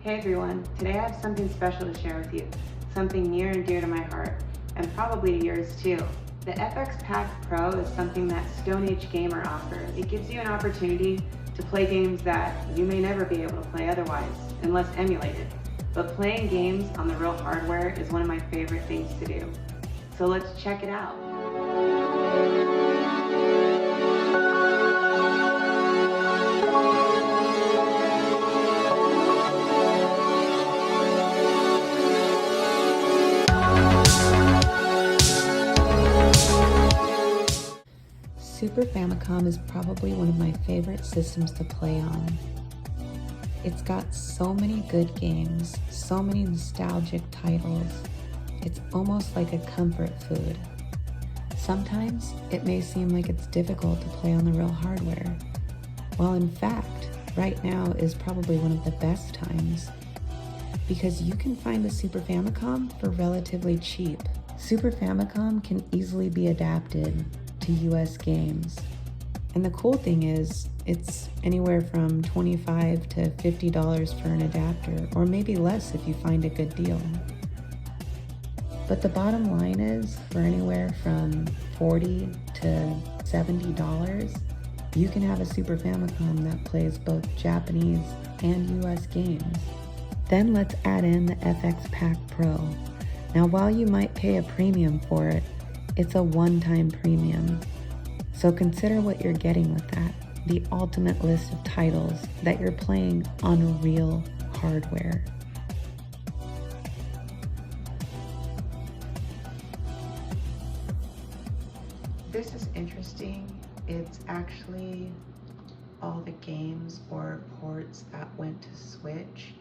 Hey everyone, today I have something special to share with you, something near and dear to my heart, and probably to yours too. The FXPAK Pro is something that Stone Age Gamer offers. It gives you an opportunity to play games that you may never be able to play otherwise, unless emulated. But playing games on the real hardware is one of my favorite things to do. So let's check it out. Super Famicom is probably one of my favorite systems to play on. It's got so many good games, so many nostalgic titles. It's almost like a comfort food. Sometimes it may seem like it's difficult to play on the real hardware, while in fact, right now is probably one of the best times, because you can find a Super Famicom for relatively cheap. Super Famicom can easily be adapted to US games. And the cool thing is, it's anywhere from $25 to $50 for an adapter, or maybe less if you find a good deal. But the bottom line is, for anywhere from $40 to $70, you can have a Super Famicom that plays both Japanese and US games. Then let's add in the FXPAK Pro. Now, while you might pay a premium for it, it's a one-time premium. So consider what you're getting with that, the ultimate list of titles that you're playing on real hardware. This is interesting. It's actually all the games or ports that went to Switch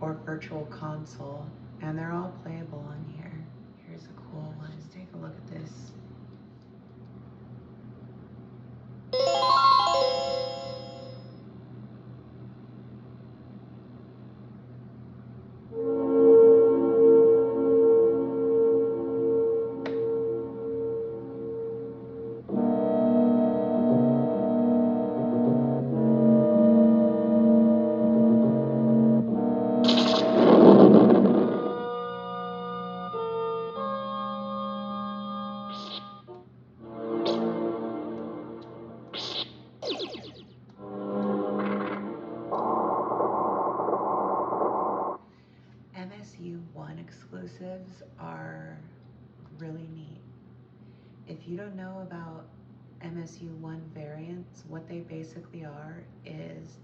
or Virtual Console, and they're all playable on here. Here's a cool one. Let's take a look at this. MSU1 exclusives are really neat. If you don't know about MSU1 variants, what they basically are is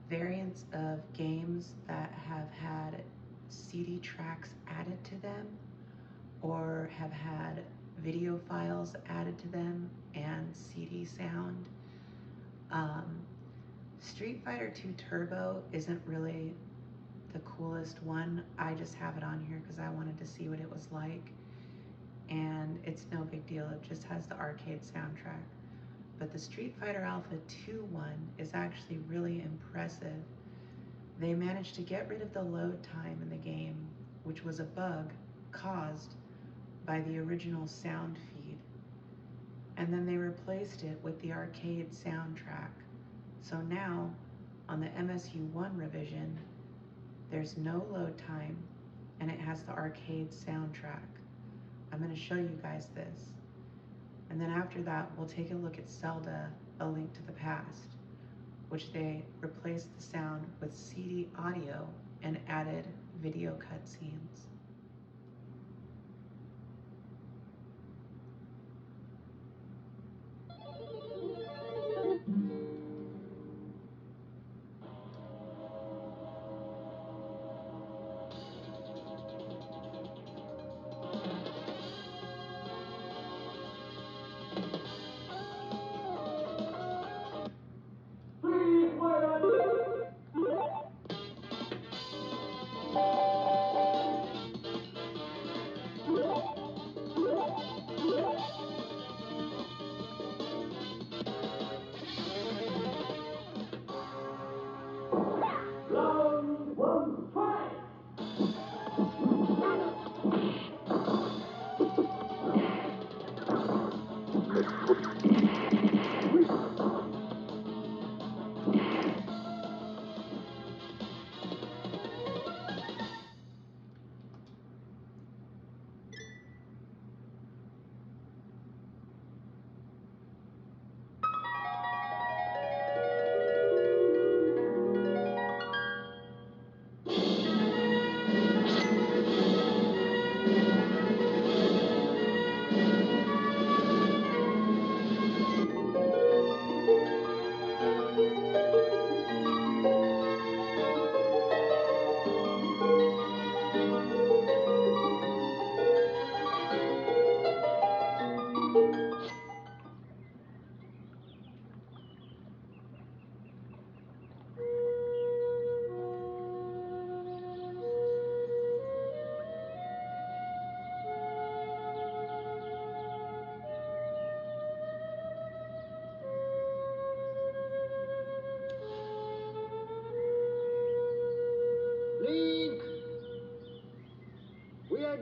variants of games that have had CD tracks added to them or have had video files added to them and CD sound. Street Fighter 2 Turbo isn't really the coolest one. I just have it on here because I wanted to see what it was like, and it's no big deal. It just has the arcade soundtrack. But the Street Fighter Alpha 2 one is actually really impressive. They managed to get rid of the load time in the game, which was a bug caused by the original sound feed, and then they replaced it with the arcade soundtrack. So now on the MSU1 revision, there's no load time, and it has the arcade soundtrack. I'm going to show you guys this. And then after that, we'll take a look at Zelda, A Link to the Past, which they replaced the sound with CD audio and added video cutscenes.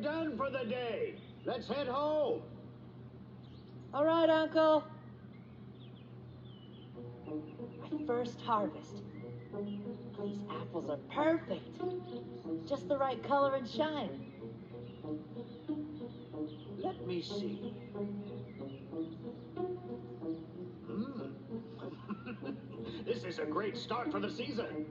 done for the day. Let's head home. All right, Uncle. My first harvest. These apples are perfect. Just the right color and shine. Let me see. This is a great start for the season.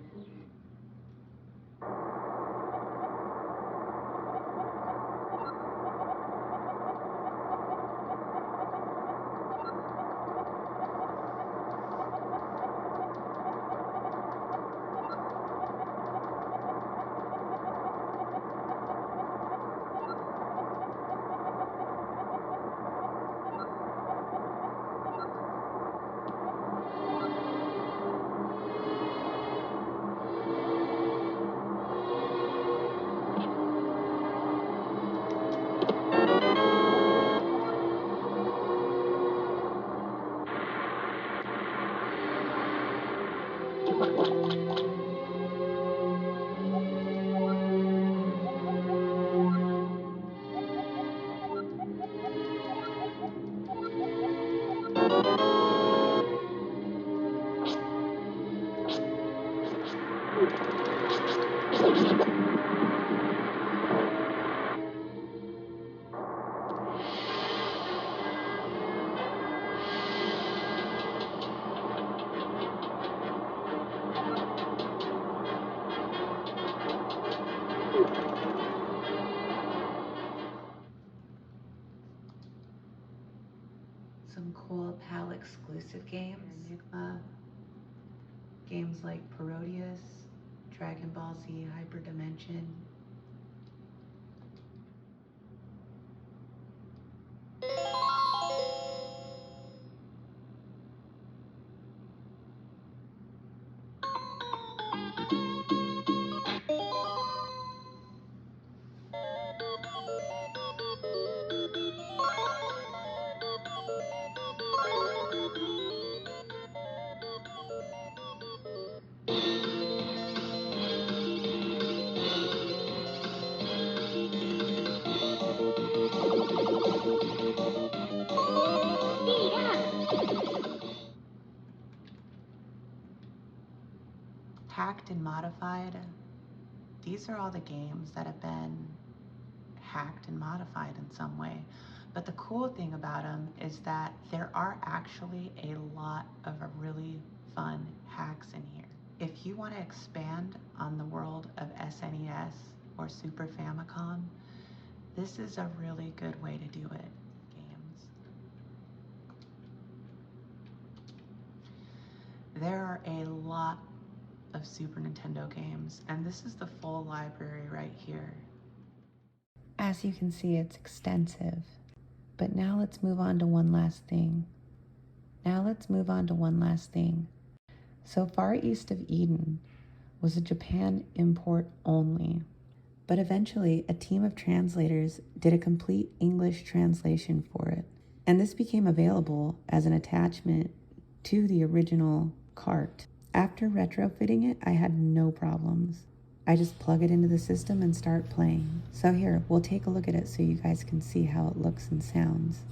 Some cool PAL exclusive games. Enigma. Games like Parodious, Dragon Ball Z Hyperdimension. Hacked and modified. These are all the games that have been hacked and modified in some way. But the cool thing about them is that there are actually a lot of really fun hacks in here. If you want to expand on the world of SNES or Super Famicom, this is a really good way to do it. Games. There are a lot of Super Nintendo games, and this is the full library right here. As you can see, it's extensive. But now let's move on to one last thing. So Far East of Eden was a Japan import only, but eventually a team of translators did a complete English translation for it. And this became available as an attachment to the original cart. After retrofitting it, I had no problems. I just plug it into the system and start playing. So here, we'll take a look at it so you guys can see how it looks and sounds.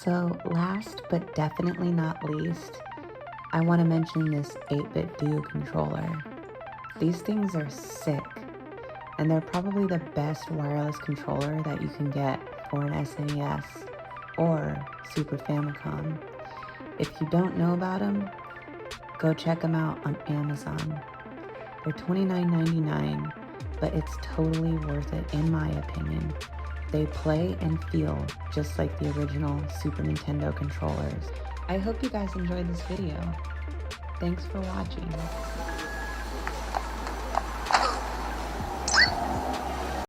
So last but definitely not least, I want to mention this 8-bit Duo controller. These things are sick, and they're probably the best wireless controller that you can get for an SNES or Super Famicom. If you don't know about them, go check them out on Amazon. They're $29.99, but it's totally worth it in my opinion. They play and feel just like the original Super Nintendo controllers. I hope you guys enjoyed this video. Thanks for watching.